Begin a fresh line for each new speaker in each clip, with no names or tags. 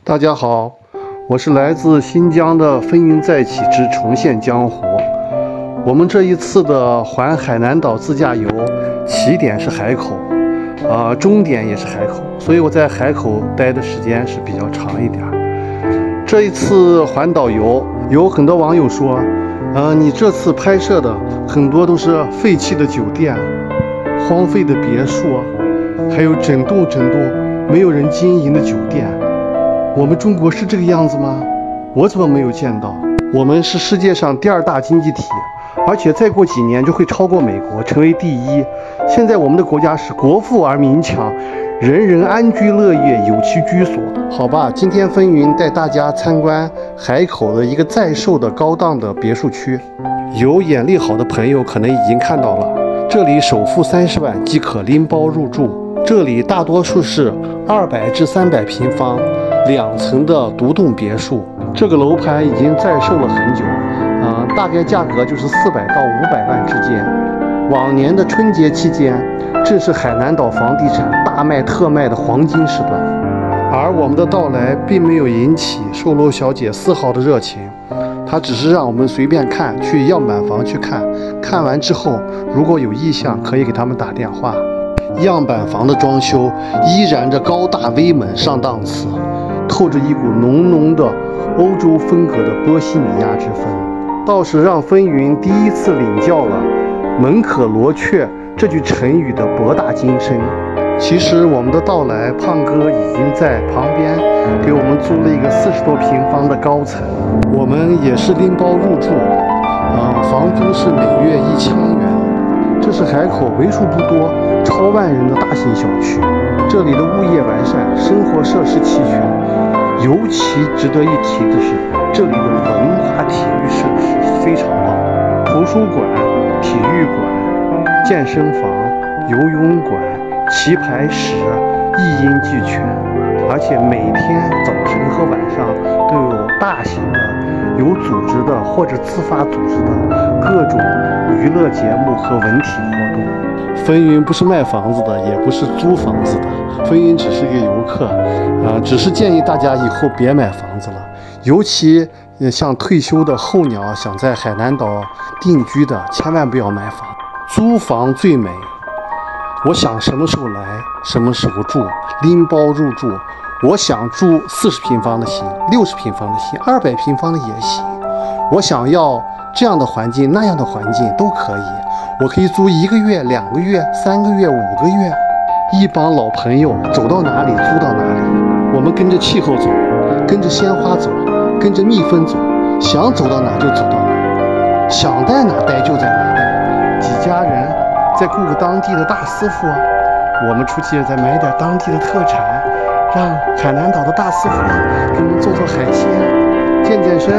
大家好，我是来自新疆的风云再起之重现江湖。我们这一次的环海南岛自驾游，起点是海口，终点也是海口，所以我在海口待的时间是比较长一点。这一次环岛游，有很多网友说，你这次拍摄的很多都是废弃的酒店、荒废的别墅，还有整栋没有人经营的酒店。我们中国是这个样子吗？我怎么没有见到？我们是世界上第2大经济体，而且再过几年就会超过美国，成为第1。现在我们的国家是国富而民强，人人安居乐业，有其居所。好吧，今天风云带大家参观海口的一个在售的高档的别墅区。有眼力好的朋友可能已经看到了，这里首付30万即可拎包入住。这里大多数是200至300平方2层的独栋别墅。这个楼盘已经在售了很久，大概价格就是400到500万之间。往年的春节期间，正是海南岛房地产大卖特卖的黄金时段，而我们的到来并没有引起售楼小姐丝毫的热情，她只是让我们随便看，去样板房去看，看完之后如果有意向可以给他们打电话。样板房的装修依然着高大威猛上档次，透着一股浓浓的欧洲风格的波西米亚之风，倒是让风云第一次领教了门可罗雀这句成语的博大精深。其实我们的到来，胖哥已经在旁边给我们租了一个40多平方的高层，我们也是拎包入住，房租是每月1000元。这是海口为数不多超万人的大型小区，这里的物业完善，生活设施齐全。尤其值得一提的是，这里的文化体育设施非常棒，图书馆、体育馆、健身房、游泳馆、棋牌室一应俱全，而且每天早晨和晚上都有大型的、有组织的或者自发组织的各种娱乐节目和文体活动。风云不是卖房子的，也不是租房子的，风云只是一个游客，只是建议大家以后别买房子了，尤其像退休的候鸟想在海南岛定居的，千万不要买房，租房最美。我想什么时候来，什么时候住，拎包入住。我想住40平方的行，60平方的行，200平方的也行。我想要这样的环境，那样的环境都可以。我可以租1个月、2个月、3个月、5个月。一帮老朋友走到哪里租到哪里，我们跟着气候走，跟着鲜花走，跟着蜜蜂走，想走到哪就走到哪，想在哪待就在哪待。几家人再雇个当地的大师傅，我们出去再买点当地的特产，让海南岛的大师傅给我们做做海鲜，健健身，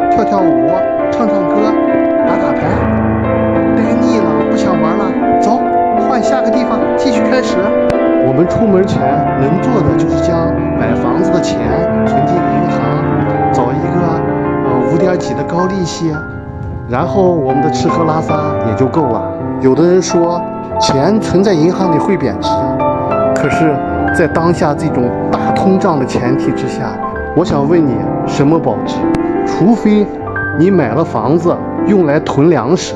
跳跳舞，唱唱歌，打打牌。待腻了，不想玩了，走，换下个地方继续开始。我们出门前能做的就是将买房子的钱存进银行，找一个5点几的高利息，然后我们的吃喝拉撒也就够了。有的人说钱存在银行里会贬值，可是在当下这种大通胀的前提之下，我想问你，什么保值？除非你买了房子用来囤粮食，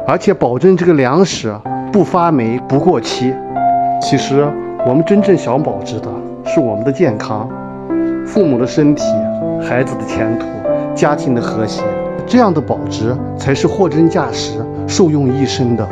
而且保证这个粮食不发霉不过期。其实我们真正想保值的是我们的健康、父母的身体、孩子的前途、家庭的和谐，这样的保值才是货真价实、受用一生的。